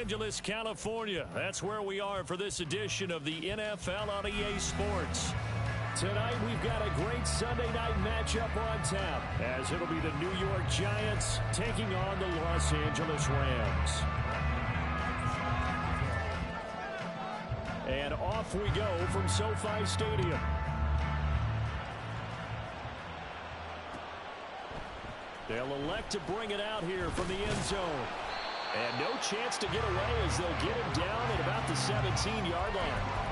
Angeles, California. That's where we are for this edition of the NFL on EA Sports. Tonight, we've got a great Sunday night matchup on tap, as it'll be the New York Giants taking on the Los Angeles Rams. And off we go from SoFi Stadium. They'll elect to bring it out here from the end zone. And no chance to get away as they'll get him down at about the 17-yard line.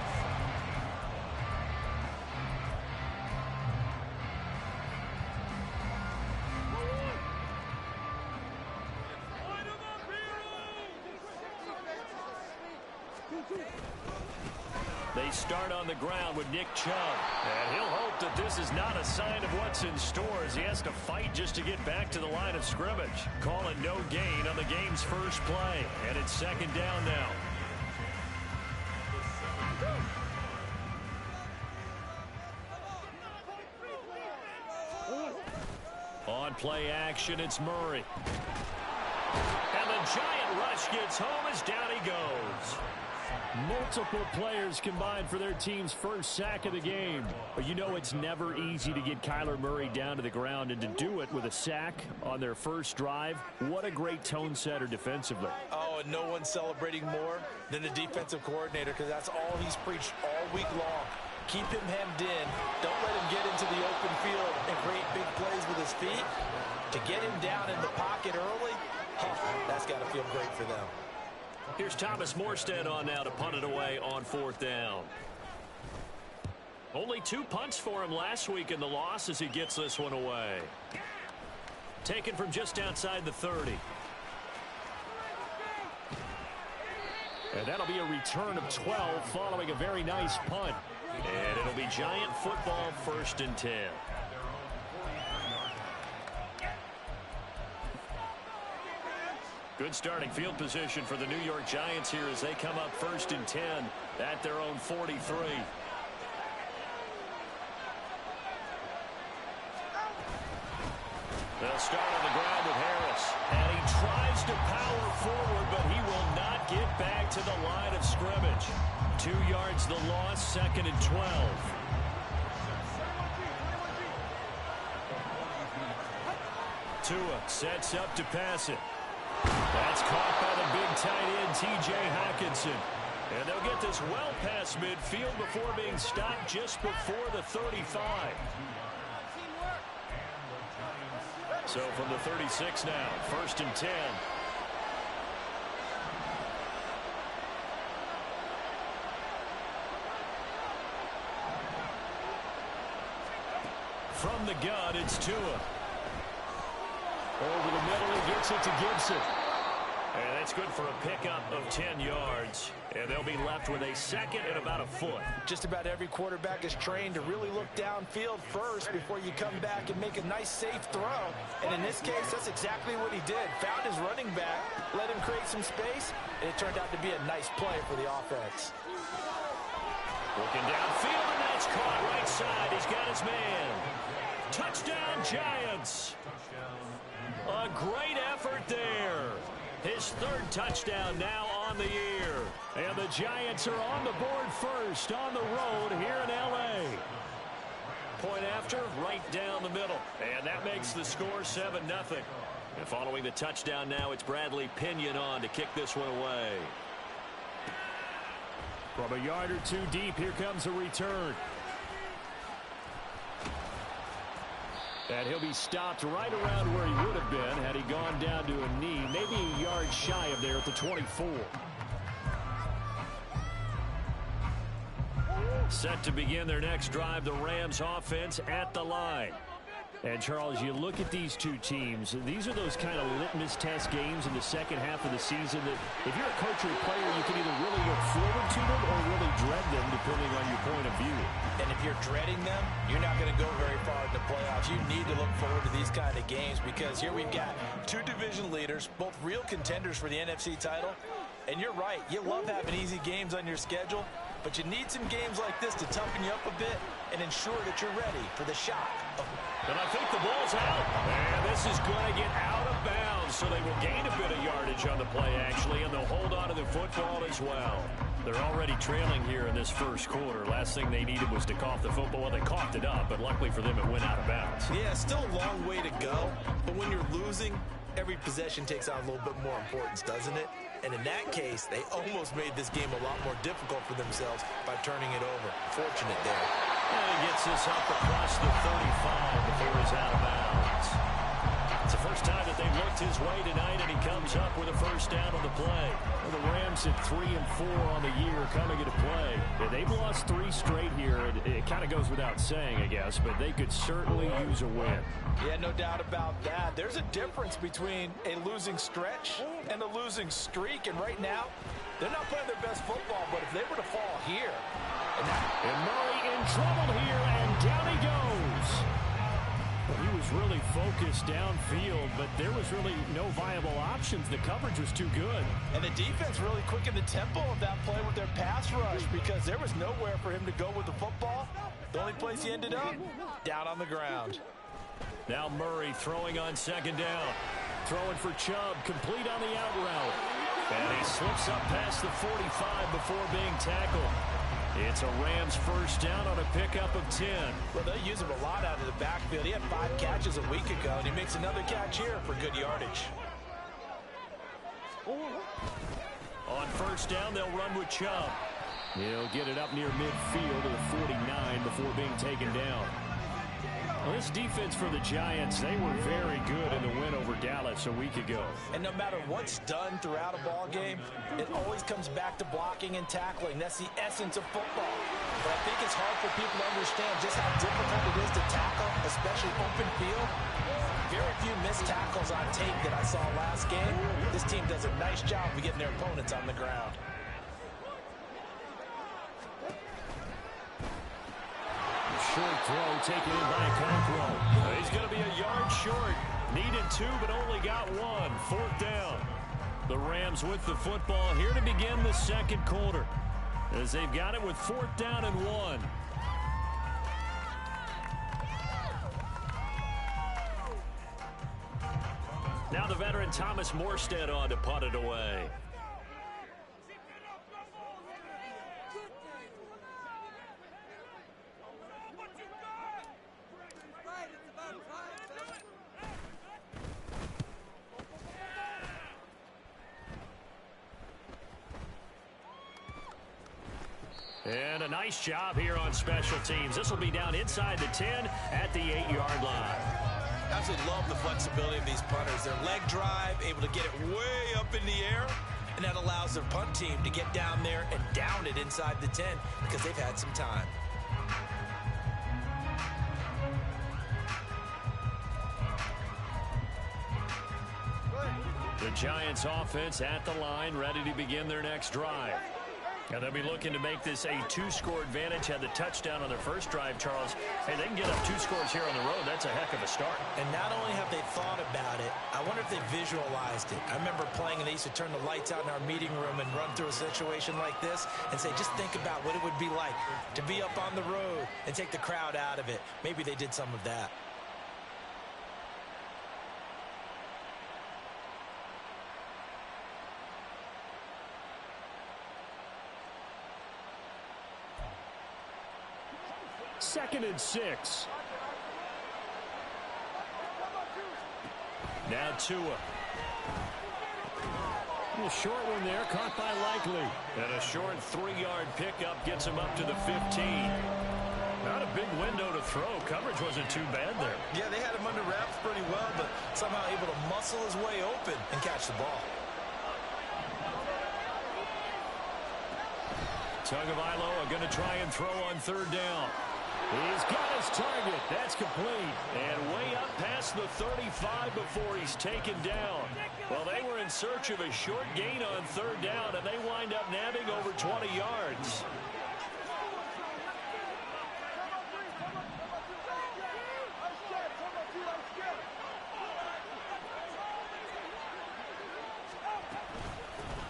They start on the ground with Nick Chubb. And he'll hope that this is not a sign of what's in store as he has to fight just to get back to the line of scrimmage. Calling no gain on the game's first play. And it's second down now. On play action, it's Murray. And the Giant rush gets home as down he goes. Multiple players combined for their team's first sack of the game. But you know it's never easy to get Kyler Murray down to the ground, and to do it with a sack on their first drive, what a great tone setter defensively. Oh, and no one's celebrating more than the defensive coordinator, because that's all he's preached all week long. Keep him hemmed in. Don't let him get into the open field and create big plays with his feet. To get him down in the pocket early, that's got to feel great for them. Here's Thomas Morstead on now to punt it away on fourth down. Only 2 punts for him last week in the loss as he gets this one away. Taken from just outside the 30. And that'll be a return of 12 following a very nice punt. And it'll be Giant football, 1st and 10. Good starting field position for the New York Giants here as they come up 1st and 10 at their own 43. They'll start on the ground with Harris. And he tries to power forward, but he will not get back to the line of scrimmage. 2 yards the loss, 2nd and 12. Tua sets up to pass it. That's caught by the big tight end, T.J. Hockenson. And they'll get this well past midfield before being stopped just before the 35. So from the 36 now, 1st and 10. From the gun, it's Tua. Over the middle, he gets it to Gibson. And that's good for a pickup of 10 yards. And they'll be left with a 2nd and about a foot. Just about every quarterback is trained to really look downfield first before you come back and make a nice, safe throw. And in this case, that's exactly what he did. Found his running back, let him create some space, and it turned out to be a nice play for the offense. Looking downfield, and that's caught right side. He's got his man. Touchdown, Giants. A great effort there. His 3rd touchdown now on the year. And the Giants are on the board first on the road here in L.A. Point after, right down the middle. And that makes the score 7-0. And following the touchdown now, it's Bradley Pinion on to kick this one away. From a yard or 2 deep, here comes a return. And he'll be stopped right around where he would have been had he gone down to a knee, maybe a yard shy of there at the 24. Set to begin their next drive, the Rams offense at the line. And, Charles, you look at these two teams, these are those kind of litmus test games in the second half of the season that if you're a coach or a player, you can either really look forward to them or really dread them depending on your point of view. And if you're dreading them, you're not going to go very far in the playoffs. You need to look forward to these kind of games because here we've got 2 division leaders, both real contenders for the NFC title. And you're right, you love having easy games on your schedule, but you need some games like this to toughen you up a bit and ensure that you're ready for the shock. And I think the ball's out. And this is going to get out of bounds. themselves, so they will gain a bit of yardage on the play, actually, and they'll hold on to the football as well. They're already trailing here in this first quarter. Last thing they needed was to cough the football. Well, they coughed it up, but luckily for them, it went out of bounds. Yeah, still a long way to go, but when you're losing, every possession takes on a little bit more importance, doesn't it? And in that case, they almost made this game a lot more difficult for themselves by turning it over. Fortunate there. And he gets this up across the 35 before he's out of bounds. It's the first time that they've looked his way tonight, and he comes up with a first down on the play. Well, the Rams at 3-4 on the year coming into play. Yeah, they've lost 3 straight here. It kind of goes without saying, I guess, but they could certainly use a win. Yeah, no doubt about that. There's a difference between a losing stretch and a losing streak, and right now, they're not playing their best football, but if they were to fall here... And Murray in trouble here, and down he goes. He was really focused downfield, but there was really no viable options. The coverage was too good. And the defense really quickened the tempo of that play with their pass rush because there was nowhere for him to go with the football. The only place he ended up, down on the ground. Now Murray throwing on second down. Throwing for Chubb, complete on the out route. And he slips up past the 45 before being tackled. It's a Rams first down on a pickup of 10. Well, they use him a lot out of the backfield. He had 5 catches a week ago, and he makes another catch here for good yardage. On first down, they'll run with Chubb. He'll get it up near midfield to the 49 before being taken down. Well, this defense for the Giants, they were very good in the win over Dallas a week ago. And no matter what's done throughout a ball game, it always comes back to blocking and tackling. That's the essence of football. But I think it's hard for people to understand just how difficult it is to tackle, especially open field. Very few missed tackles on tape that I saw last game. This team does a nice job of getting their opponents on the ground. Short throw taken in by Conquo. He's going to be a yard short. Needed 2, but only got 1. Fourth down. The Rams with the football here to begin the second quarter, as they've got it with 4th down and 1. Now the veteran Thomas Morstead on to punt it away. And a nice job here on special teams. This will be down inside the 10 at the 8-yard line. I absolutely love the flexibility of these punters. Their leg drive, able to get it way up in the air, and that allows their punt team to get down there and down it inside the 10 because they've had some time. The Giants offense at the line, ready to begin their next drive. And they'll be looking to make this a 2-score advantage. Had the touchdown on their first drive, Charles. Hey, they can get up 2 scores here on the road. That's a heck of a start. And not only have they thought about it, I wonder if they visualized it. I remember playing, and they used to turn the lights out in our meeting room and run through a situation like this and say, just think about what it would be like to be up on the road and take the crowd out of it. Maybe they did some of that. Second and 6. Now Tua. A short one there, caught by Likely. And a short 3-yard pickup gets him up to the 15. Not a big window to throw. Coverage wasn't too bad there. Yeah, they had him under wraps pretty well, but somehow able to muscle his way open and catch the ball. Tagovailoa going to try and throw on 3rd down. He's got his target. That's complete. And way up past the 35 before he's taken down. Well, they were in search of a short gain on 3rd down, and they wind up nabbing over 20 yards.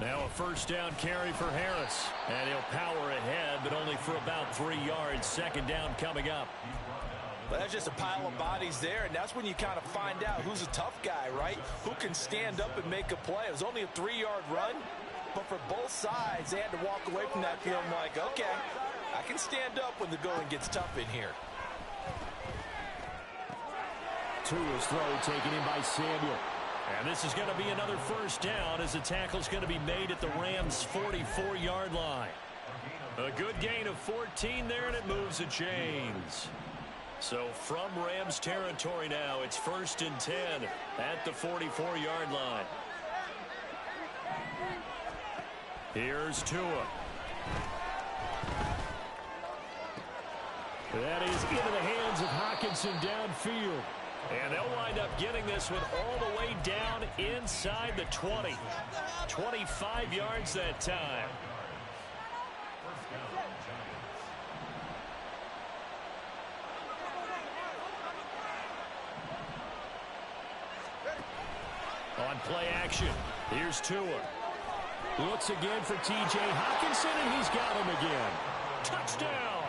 Now a first down carry for Harris. And he'll power ahead, but only for about 3 yards. Second down coming up. Well, that's just a pile of bodies there, and that's when you kind of find out who's a tough guy, right? Who can stand up and make a play. It was only a 3-yard run, but for both sides, they had to walk away from that feeling like, okay, I can stand up when the going gets tough in here. Tua's throw taken in by Samuel. And this is going to be another first down as the tackle's going to be made at the Rams' 44-yard line. A good gain of 14 there, and it moves the chains. So from Rams territory now, it's 1st and 10 at the 44-yard line. Here's Tua. That is into the hands of Hockenson downfield. And they'll wind up getting this one all the way down inside the 20. 25 yards that time. On play action, here's Tua. Looks again for T.J. Hockenson, and he's got him again. Touchdown!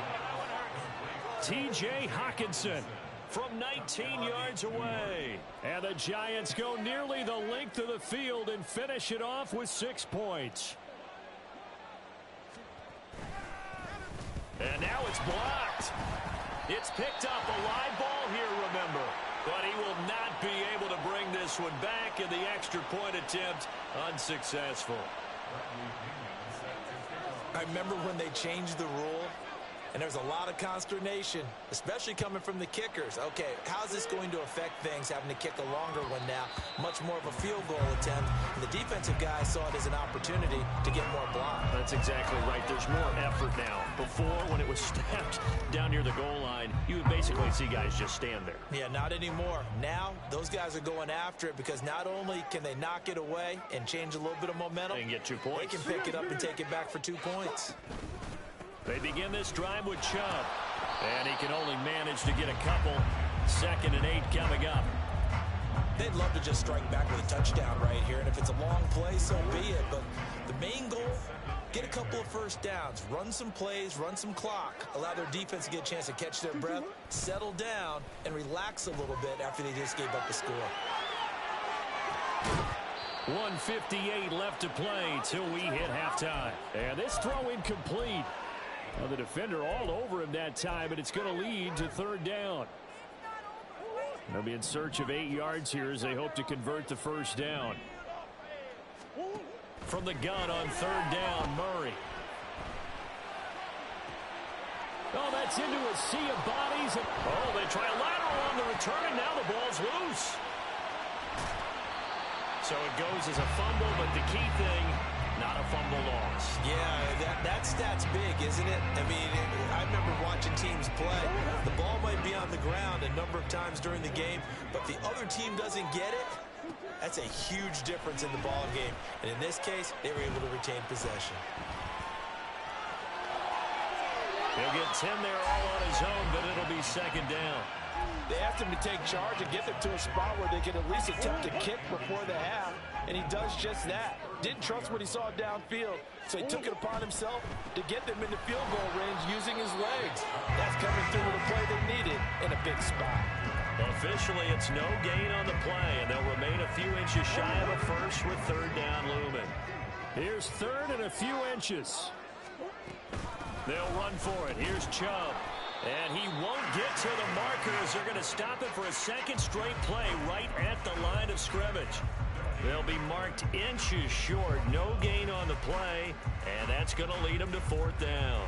T.J. Hockenson from 19 yards away. And the Giants go nearly the length of the field and finish it off with 6 points. And now it's blocked. It's picked up, a live ball here, remember. But he will not be able to bring this one back, and the extra point attempt unsuccessful. I remember when they changed the rule, and there's a lot of consternation, especially coming from the kickers. Okay, how's this going to affect things, having to kick a longer one now? Much more of a field goal attempt. And the defensive guys saw it as an opportunity to get more block. That's exactly right. There's more effort now. Before, when it was snapped down near the goal line, you would basically see guys just stand there. Yeah, not anymore. Now, those guys are going after it because not only can they knock it away and change a little bit of momentum, they can get 2 points. They can pick it up and take it back for 2 points. They begin this drive with Chubb. And he can only manage to get a couple. 2nd and 8 coming up. They'd love to just strike back with a touchdown right here. And if it's a long play, so be it. But the main goal, get a couple of first downs. Run some plays, run some clock. Allow their defense to get a chance to catch their breath, settle down, and relax a little bit after they just gave up the score. 1:58 left to play till we hit halftime. And this throw incomplete. Well, the defender all over him that time, and it's going to lead to 3rd down. They'll be in search of 8 yards here as they hope to convert the first down. From the gun on 3rd down, Murray. Oh, that's into a sea of bodies. Oh, they try a lateral on the return, and now the ball's loose. So it goes as a fumble, but the key thing, not a fumble loss. Yeah, that stat's big, isn't it? I mean, I remember watching teams play. The ball might be on the ground a number of times during the game, but the other team doesn't get it. That's a huge difference in the ball game. And in this case, they were able to retain possession. He'll get 10 there all on his own, but it'll be 2nd down. They asked him to take charge and get them to a spot where they could at least attempt to kick before the half, and he does just that. Didn't trust what he saw downfield, so he took it upon himself to get them into field goal range using his legs. That's coming through with a play they needed in a big spot. Officially, it's no gain on the play, and they'll remain a few inches shy of a first with 3rd down looming. Here's 3rd and a few inches. They'll run for it. Here's Chubb. And he won't get to the markers. They're going to stop it for a 2nd straight play right at the line of scrimmage. They'll be marked inches short. No gain on the play. And that's going to lead them to 4th down.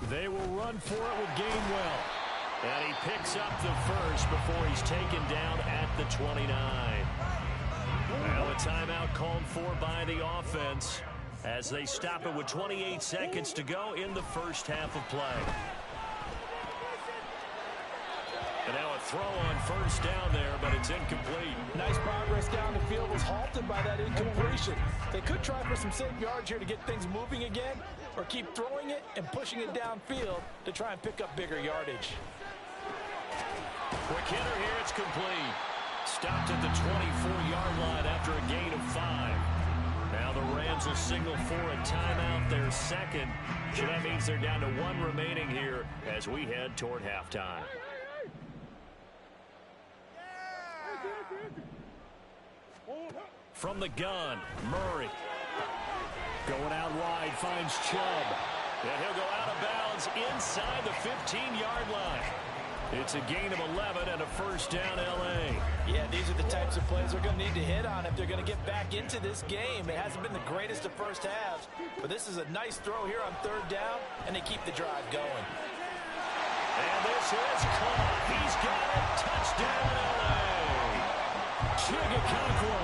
They will run for it with Gainwell. And he picks up the first before he's taken down at the 29. Well, a timeout called for by the offense as they stop it with 28 seconds to go in the first half of play. And now a throw on 1st down there, but it's incomplete. Nice progress down the field was halted by that incompletion. They could try for some safe yards here to get things moving again, or keep throwing it and pushing it downfield to try and pick up bigger yardage. Quick hitter here, it's complete. Stopped at the 24-yard line after a gain of 5. Now the Rams will signal for a timeout, their second. So that means they're down to 1 remaining here as we head toward halftime. From the gun, Murray. Going out wide, finds Chubb. And he'll go out of bounds inside the 15-yard line. It's a gain of 11 and a first down, L.A. Yeah, these are the types of plays they're going to need to hit on if they're going to get back into this game. It hasn't been the greatest of first halves, but this is a nice throw here on 3rd down, and they keep the drive going. And this is caught. He's got it. Touchdown, L.A. Chigakonkwo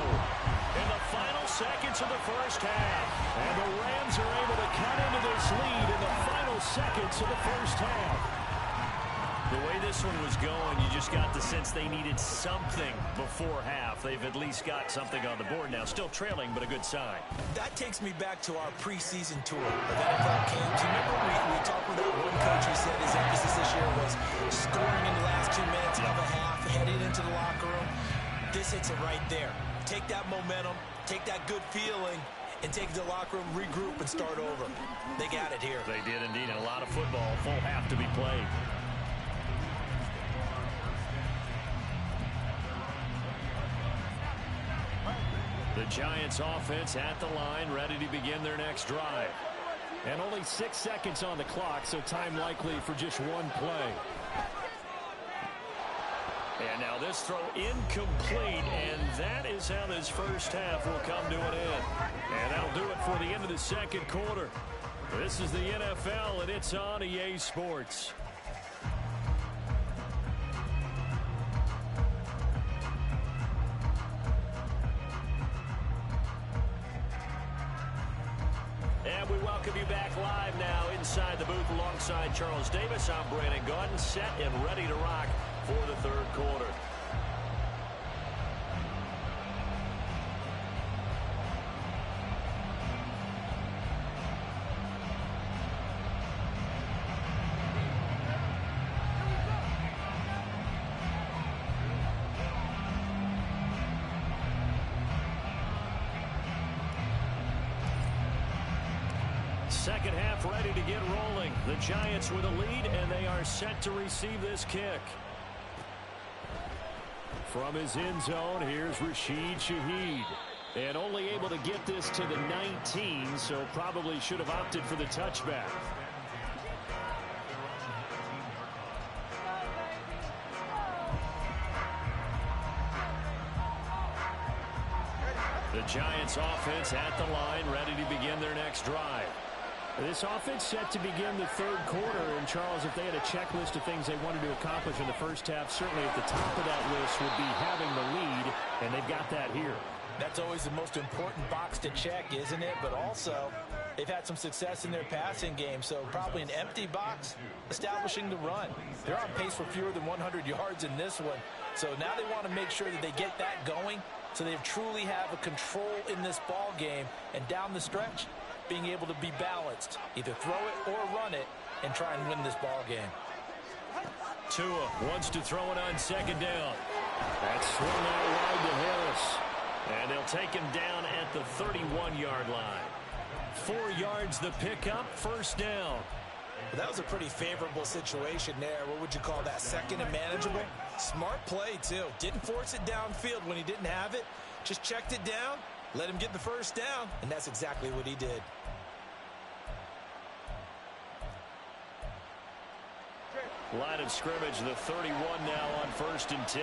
in the final seconds of the first half. And the Rams are able to cut into this lead in the final seconds of the first half. The way this one was going, you just got the sense they needed something before half. They've at least got something on the board now. Still trailing, but a good sign. That takes me back to our preseason tour of NFL games. You remember we talked with that one coach who said his emphasis this year was scoring in the last 2 minutes of a half, heading into the locker room. This hits it right there. Take that momentum, take that good feeling, and take it to the locker room, regroup, and start over. They got it here. They did indeed. A lot of football, full half to be played. The Giants offense at the line, ready to begin their next drive. And only 6 seconds on the clock, so time likely for just one play. And now this throw incomplete, and that is how this first half will come to an end. And that'll do it for the end of the second quarter. This is the NFL, and it's on EA Sports. And we welcome you back live now inside the booth alongside Charles Davis. I'm Brandon Gaudin, set and ready to rock for the third quarter. Second half ready to get rolling. The Giants with a lead, and they are set to receive this kick. From his end zone, here's Rashid Shaheed. And only able to get this to the 19, so probably should have opted for the touchback. The Giants offense at the line, ready to begin their next drive. This offense set to begin the third quarter. And, Charles, if they had a checklist of things they wanted to accomplish in the first half, certainly at the top of that list would be having the lead, and they've got that here. That's always the most important box to check, isn't it? But also, they've had some success in their passing game, so probably an empty box establishing the run. They're on pace for fewer than 100 yards in this one, so now they want to make sure that they get that going so they truly have a control in this ball game, and down the stretch, being able to be balanced, either throw it or run it, and try and win this ball game. Tua wants to throw it on second down. That's swung out wide to Harris. And they'll take him down at the 31-yard line. 4 yards the pickup, first down. Well, that was a pretty favorable situation there. What would you call that? Second and manageable? Smart play, too. Didn't force it downfield when he didn't have it. Just checked it down, let him get the first down, and that's exactly what he did. Line of scrimmage, the 31 now on 1st and 10.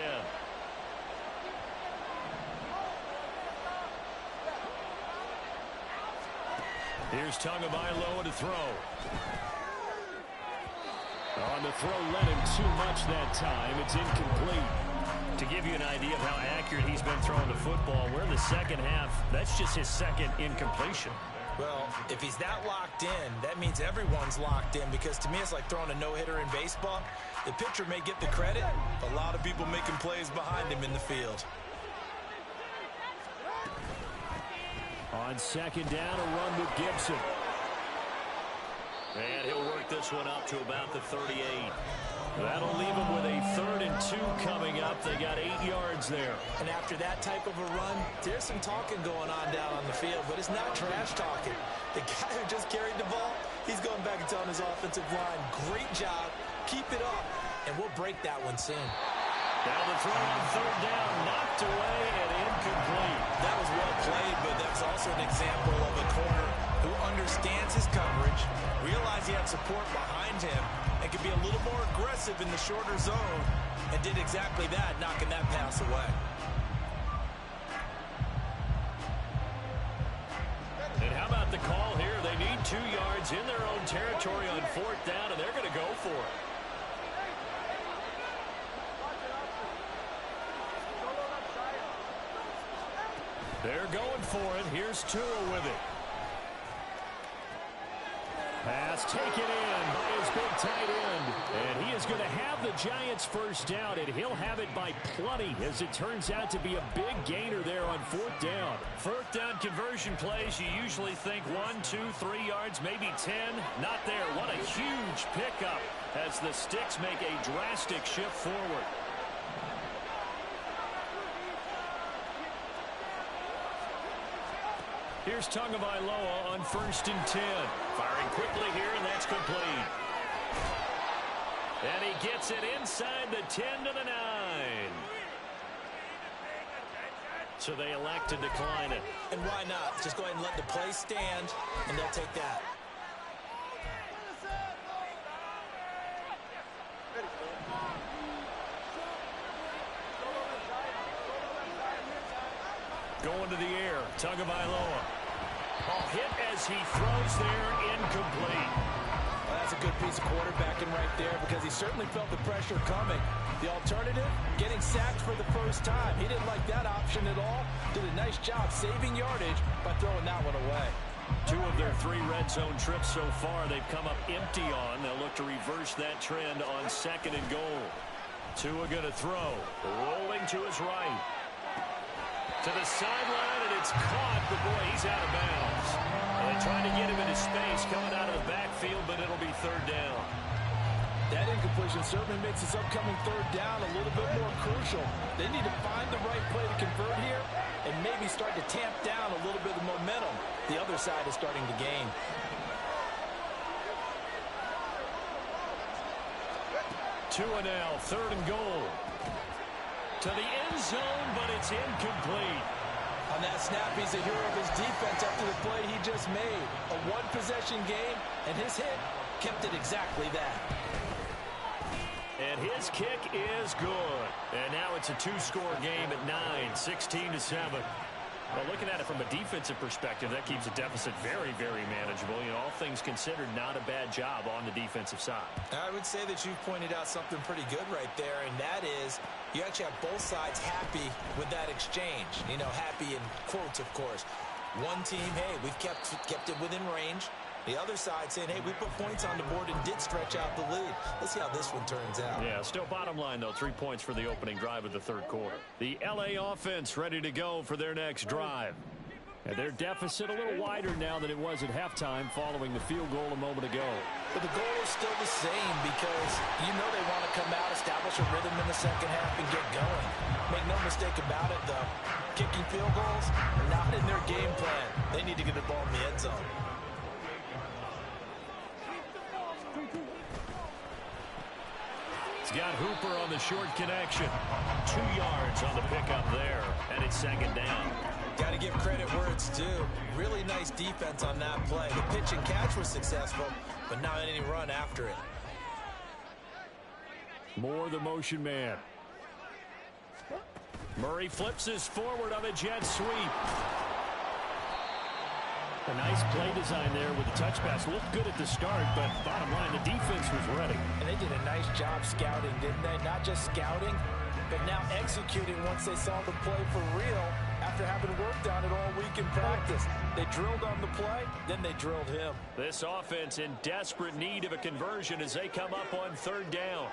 Here's Tagovailoa to throw. On the throw, led him too much that time. It's incomplete. To give you an idea of how accurate he's been throwing the football, we're in the second half. That's just his second incompletion. Well, if he's that locked in, that means everyone's locked in, because to me it's like throwing a no-hitter in baseball. The pitcher may get the credit, a lot of people making plays behind him in the field. On second down, a run with Gibson. And he'll work this one up to about the 38. That'll leave him with a 3rd and 2 coming up. They got 8 yards there. And after that type of a run, there's some talking going on down on the field, but it's not trash talking. The guy who just carried the ball, he's going back and telling his offensive line, great job, keep it up, and we'll break that one soon. Now the throw on 3rd down, knocked away and incomplete. That was well played, but that's also an example of a corner who understands his coverage, realized he had support behind him, and could be a little more aggressive in the shorter zone, and did exactly that, knocking that pass away. And how about the call here? They need 2 yards in their own territory on 4th down, and they're going to go for it. They're going for it. Here's Tua with it. Pass taken in by his big tight end. And he is going to have the Giants first down, and he'll have it by plenty, as it turns out to be a big gainer there on 4th down. 4th down conversion plays, you usually think 1, 2, 3 yards, maybe 10. Not there. What a huge pickup as the Sticks make a drastic shift forward. Here's Tagovailoa on 1st and 10. Firing quickly here, and that's complete. And he gets it inside the 10 to the 9. So they elect to decline it. And why not? Just go ahead and let the play stand, and they'll take that. Going to the air, Tagovailoa. Ball hit as he throws there, incomplete. Well, that's a good piece of quarterbacking right there, because he certainly felt the pressure coming. The alternative, getting sacked for the first time. He didn't like that option at all. Did a nice job saving yardage by throwing that one away. 2 of their 3 red zone trips so far they've come up empty on. They'll look to reverse that trend on 2nd and goal. Tua going to throw. Rolling to his right. To the sideline, and it's caught, but boy, he's out of bounds. They're trying to get him into space coming out of the backfield, but it'll be 3rd down. That incompletion certainly makes this upcoming 3rd down a little bit more crucial. They need to find the right play to convert here and maybe start to tamp down a little bit of momentum. The other side is starting to gain. Tua now, 3rd and goal. To the end zone, but it's incomplete. On that snap, he's a hero of his defense after the play he just made. A 1-possession game, and his hit kept it exactly that. And his kick is good. And now it's a 2-score game at 9, 16-7. Well, looking at it from a defensive perspective, that keeps the deficit very, very manageable. You know, all things considered, not a bad job on the defensive side. I would say that you've pointed out something pretty good right there, and that is you actually have both sides happy with that exchange. You know, happy in quotes, of course. One team, hey, we've kept it within range. The other side saying, hey, we put points on the board and did stretch out the lead. Let's see how this one turns out. Yeah, still bottom line, though, 3 points for the opening drive of the 3rd quarter. The L.A. offense ready to go for their next drive. And their deficit a little wider now than it was at halftime following the field goal a moment ago. But the goal is still the same, because you know they want to come out, establish a rhythm in the second half, and get going. Make no mistake about it, though. Kicking field goals are not in their game plan. They need to get the ball in the end zone. Got Hooper on the short connection. 2 yards on the pickup there, and it's 2nd down. Got to give credit where it's due. Really nice defense on that play. The pitch and catch was successful, but not any run after it. More the motion man. Murray flips his forward on a jet sweep. A nice play design there with the touch pass. Looked good at the start, but bottom line, the defense was ready. And they did a nice job scouting, didn't they? Not just scouting, but now executing once they saw the play for real after having worked on it all week in practice. They drilled on the play, then they drilled him. This offense in desperate need of a conversion as they come up on 3rd down.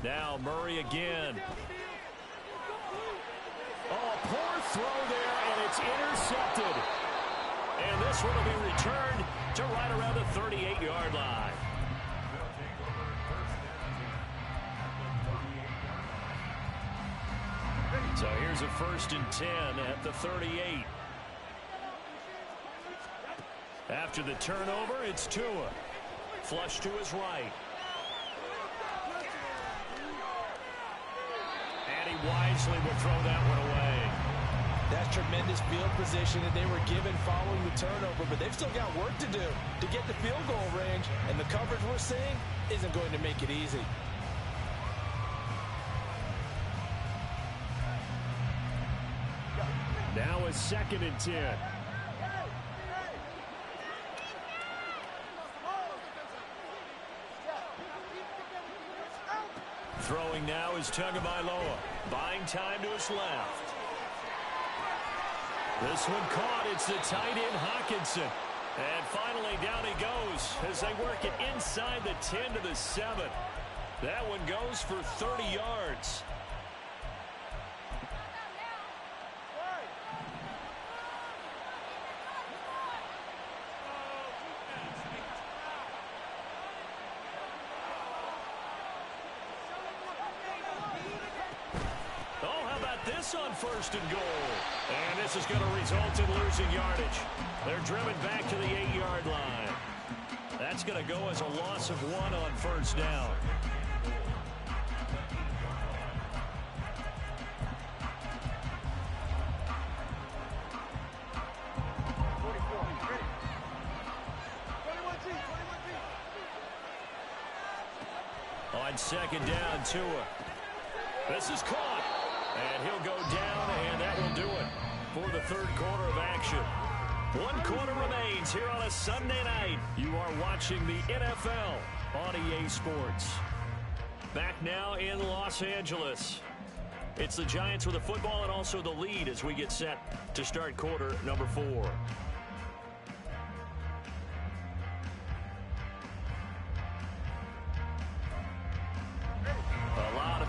Now Murray again. Oh, poor throw there, and it's intercepted. And this one will be returned to right around the 38-yard line. So here's a 1st and 10 at the 38. After the turnover, it's Tua. Flush to his right. And he wisely will throw that one away. That's tremendous field position that they were given following the turnover, but they've still got work to do to get the field goal range, and the coverage we're seeing isn't going to make it easy. Now a 2nd and 10. Throwing now is Tagovailoa. Buying time to his left. This one caught. It's the tight end Hockenson. And finally down he goes as they work it inside the 10 to the 7. That one goes for 30 yards. On 1st and goal. And this is going to result in losing yardage. They're driven back to the 8-yard line. That's going to go as a loss of 1 on 1st down. On 2nd down, Tua. This is caught. And he'll go down, and that will do it for the 3rd quarter of action. 1 quarter remains here on a Sunday night. You are watching the NFL on EA Sports. Back now in Los Angeles. It's the Giants with the football and also the lead as we get set to start quarter number 4.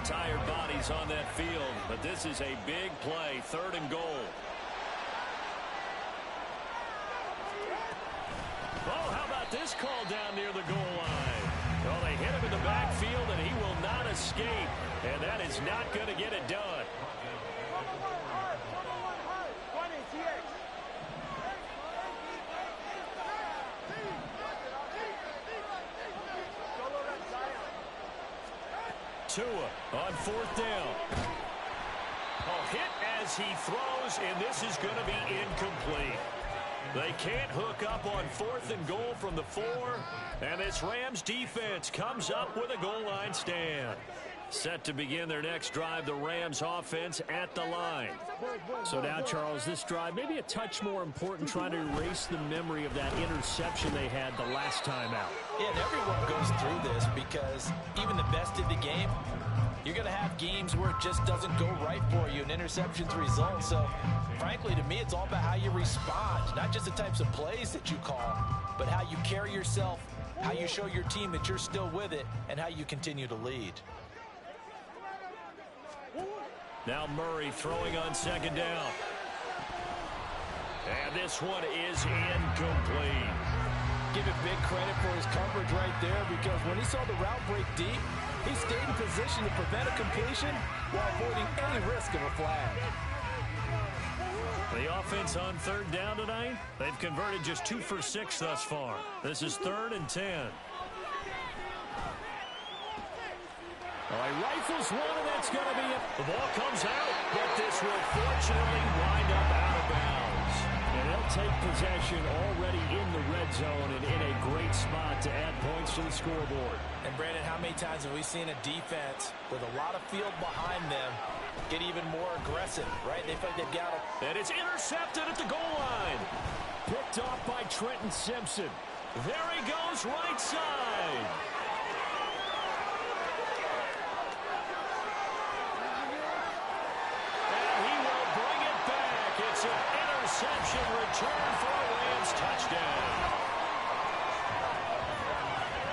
Tired bodies on that field, but this is a big play. 3rd and goal. Oh, how about this call down near the goal line? Well, they hit him in the backfield, and he will not escape, and that is not going to get it done. Tua on 4th down. A hit as he throws, and this is going to be incomplete. They can't hook up on 4th and goal from the 4, and this Rams defense comes up with a goal line stand. Set to begin their next drive, the Rams offense at the line. So now, Charles, this drive maybe a touch more important, trying to erase the memory of that interception they had the last time out. Yeah, and everyone goes through this because even the best of the game, you're going to have games where it just doesn't go right for you, and interceptions result. So, frankly, to me, it's all about how you respond, not just the types of plays that you call, but how you carry yourself, how you show your team that you're still with it, and how you continue to lead. Now Murray throwing on 2nd down. And this one is incomplete. Give it big credit for his coverage right there, because when he saw the route break deep, he stayed in position to prevent a completion while avoiding any risk of a flag. The offense on 3rd down tonight, they've converted just 2 for 6 thus far. This is 3rd and 10. He rifles one, and that's going to be it. The ball comes out, but this will fortunately wind up out of bounds. And they'll take possession already in the red zone and in a great spot to add points to the scoreboard. And, Brandon, how many times have we seen a defense with a lot of field behind them get even more aggressive, right? They feel like they've got it. And it's intercepted at the goal line. Picked off by Trenton Simpson. There he goes, right side. It's an interception return for a Rams touchdown.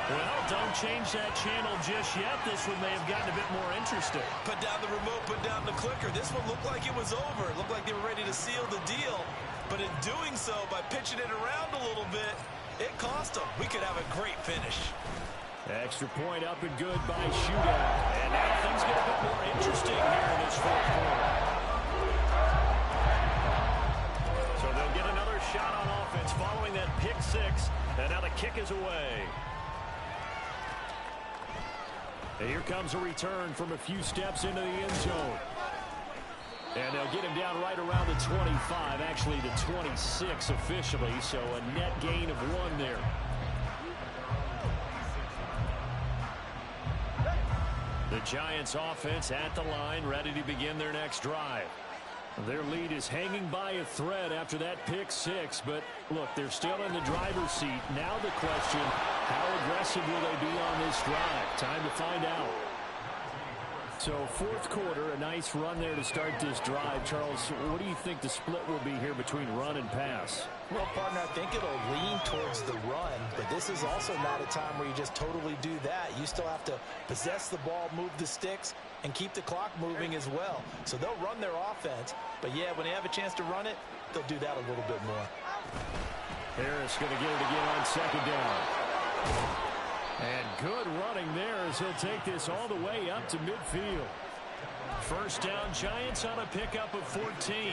Well, don't change that channel just yet. This one may have gotten a bit more interesting. Put down the remote, put down the clicker. This one looked like it was over. It looked like they were ready to seal the deal. But in doing so, by pitching it around a little bit, it cost them. We could have a great finish. Extra point up and good by Shootout. And now things get a bit more interesting here in this 4th quarter. pick six, and now the kick is away. And here comes a return from a few steps into the end zone. And they'll get him down right around the 25, actually the 26 officially, so a net gain of 1 there. The Giants offense at the line, ready to begin their next drive. Their lead is hanging by a thread after that pick six, but look, they're still in the driver's seat. Now the question, how aggressive will they be on this drive? Time to find out. So fourth quarter, a nice run there to start this drive. Charles, what do you think the split will be here between run and pass? Well, partner, I think it'll lean towards the run, but this is also not a time where you just totally do that. You still have to possess the ball, move the sticks, and keep the clock moving as well. So they'll run their offense, but yeah, when they have a chance to run it, they'll do that a little bit more. Harris going to get it again on second down. And good running there as he'll take this all the way up to midfield. First down, Giants on a pickup of 14.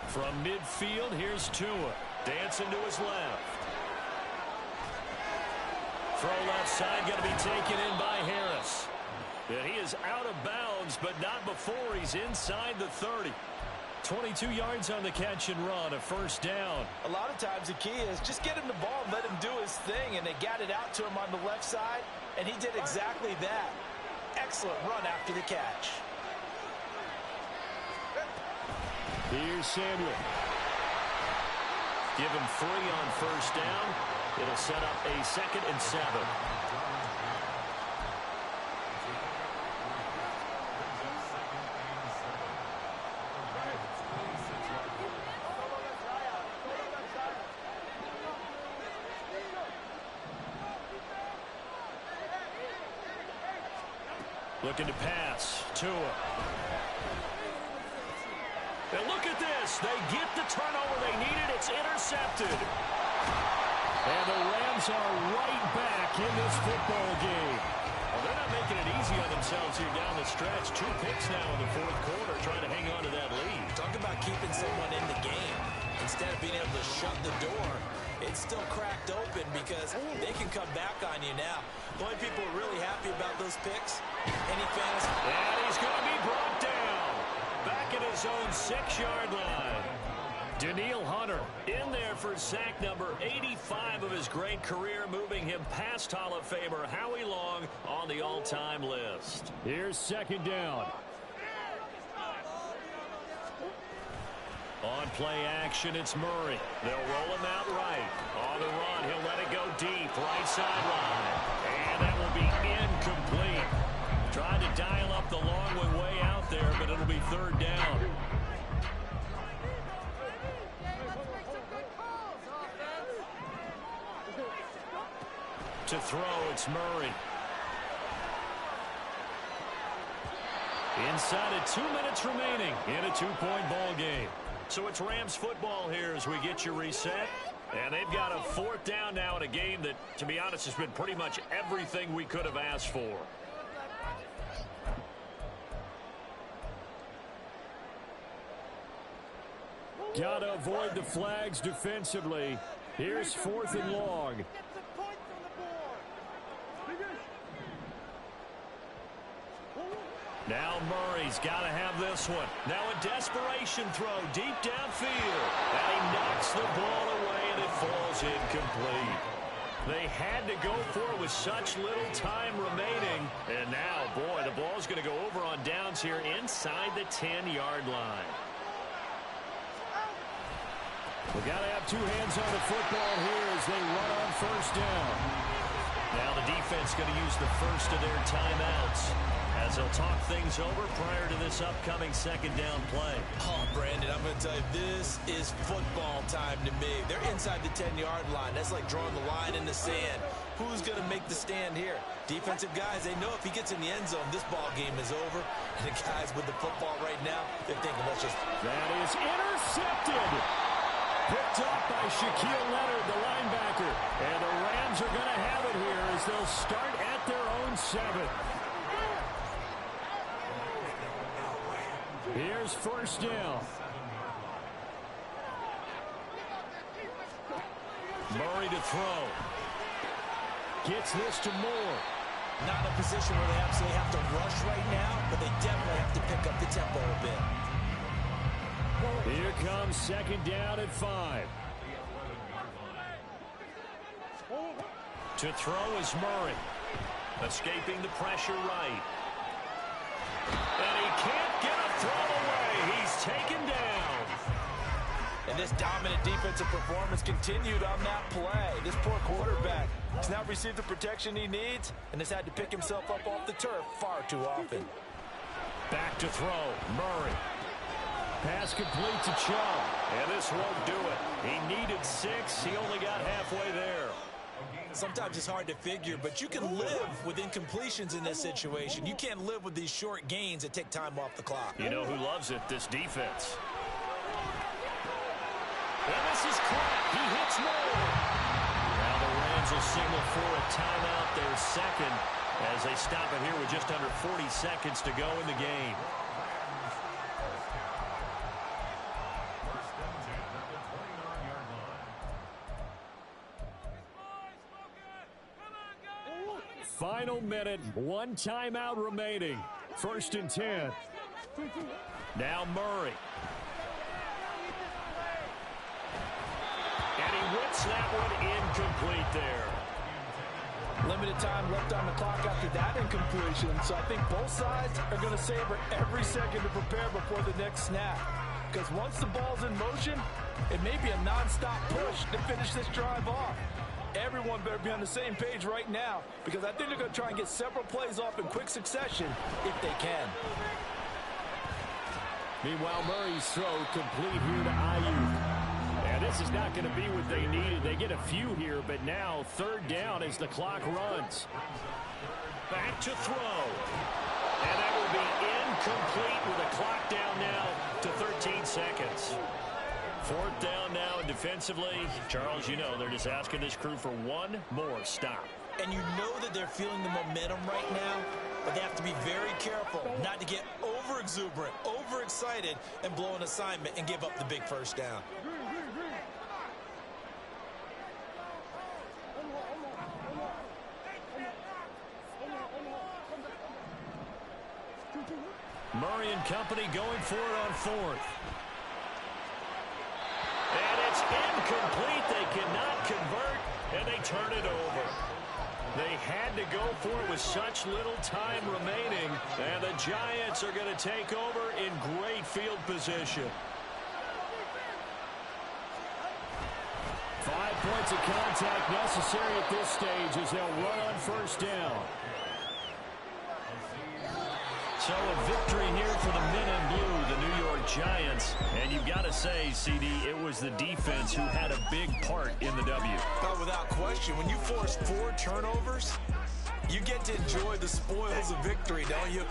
From midfield, here's Tua. Dancing to his left. Throw left side going to be taken in by Harris. And he is out of bounds, but not before he's inside the 30. 22 yards on the catch and run, a first down. A lot of times the key is just get him the ball and let him do his thing, and they got it out to him on the left side, and he did exactly that. Excellent run after the catch. Here's Samuel. Give him 3 on first down. It'll set up a 2nd and 7. Looking to pass. Tua. And look at this. They get the turnover they needed. It's intercepted. And the Rams are right back in this football game. Well, they're not making it easy on themselves here down the stretch. 2 picks now in the fourth quarter, trying to hang on to that lead. Talk about keeping someone in the game. Instead of being able to shut the door, it's still cracked open because they can come back on you now. The only people who are really happy about those picks, any fans. And he's going to be brought down. Back at his own 6-yard line. Danielle Hunter in there for sack number 85 of his great career, moving him past Hall of Famer Howie Long on the all-time list. Here's second down. On play action, it's Murray. They'll roll him out right. On the run, he'll let it go deep, right sideline. And that will be incomplete. Tried to dial up the long one way out there, but it'll be third down. To throw, it's Murray. Inside of 2 minutes remaining in a 2-point ball game. So it's Rams football here as we get you reset. And they've got a 4th down now in a game that, to be honest, has been pretty much everything we could have asked for. Gotta avoid the flags defensively. Here's 4th and long. Now Murray's got to have this one. Now a desperation throw deep downfield. And he knocks the ball away and it falls incomplete. They had to go for it with such little time remaining. And now, boy, the ball's going to go over on downs here inside the 10-yard line. We got to have 2 hands on the football here as they run on first down. Now the defense going to use the first of their timeouts as they'll talk things over prior to this upcoming second down play. Oh, Brandon, I'm going to tell you, this is football time to me. They're inside the 10-yard line. That's like drawing the line in the sand. Who's going to make the stand here? Defensive guys, they know if he gets in the end zone, this ball game is over. And the guys with the football right now, they're thinking, let's just... That is intercepted. Picked up by Shaquille Leonard, the linebacker. And the Rams are going to have it here as they'll start at their own 7. Here's first down. Murray to throw. Gets this to Moore. Not in a position where they absolutely have to rush right now, but they definitely have to pick up the tempo a bit. Here comes second down at 5. To throw is Murray. Escaping the pressure right. And he can't get a throw away. He's taken down. And this dominant defensive performance continued on that play. This poor quarterback has not received the protection he needs and has had to pick himself up off the turf far too often. Back to throw. Murray. Pass complete to Chubb. And this won't do it. He needed 6. He only got halfway there. Sometimes it's hard to figure, but you can live with incompletions in this situation. You can't live with these short gains that take time off the clock. You know who loves it? This defense. And this is caught. He hits Moore. Now the Rams will signal for a timeout, their second, as they stop it here with just under 40 seconds to go in the game. Final minute, 1 timeout remaining. First and 10. Now Murray. And he whips that one incomplete there. Limited time left on the clock after that incompletion, so I think both sides are going to savor every second to prepare before the next snap. Because once the ball's in motion, it may be a non-stop push to finish this drive off. Everyone better be on the same page right now, because I think they're going to try and get several plays off in quick succession if they can. Meanwhile, Murray's throw complete here to Ayuk. And this is not going to be what they needed. They get a few here, but now third down as the clock runs. Back to throw. And that will be incomplete with the clock down now to 13 seconds. Fourth down now, and defensively, Charles, you know, they're just asking this crew for one more stop. And you know that they're feeling the momentum right now, but they have to be very careful not to get over-exuberant, over-excited, and blow an assignment and give up the big first down. Murray and company going for it on fourth. And it's incomplete. They cannot convert, and they turn it over. They had to go for it with such little time remaining, and the Giants are going to take over in great field position. 5 points of contact necessary at this stage as they'll run on first down. So a victory here for the men in blue, the New York Giants. And you've got to say, CD, it was the defense who had a big part in the W. But without question, when you force 4 turnovers, you get to enjoy the spoils of victory, don't you?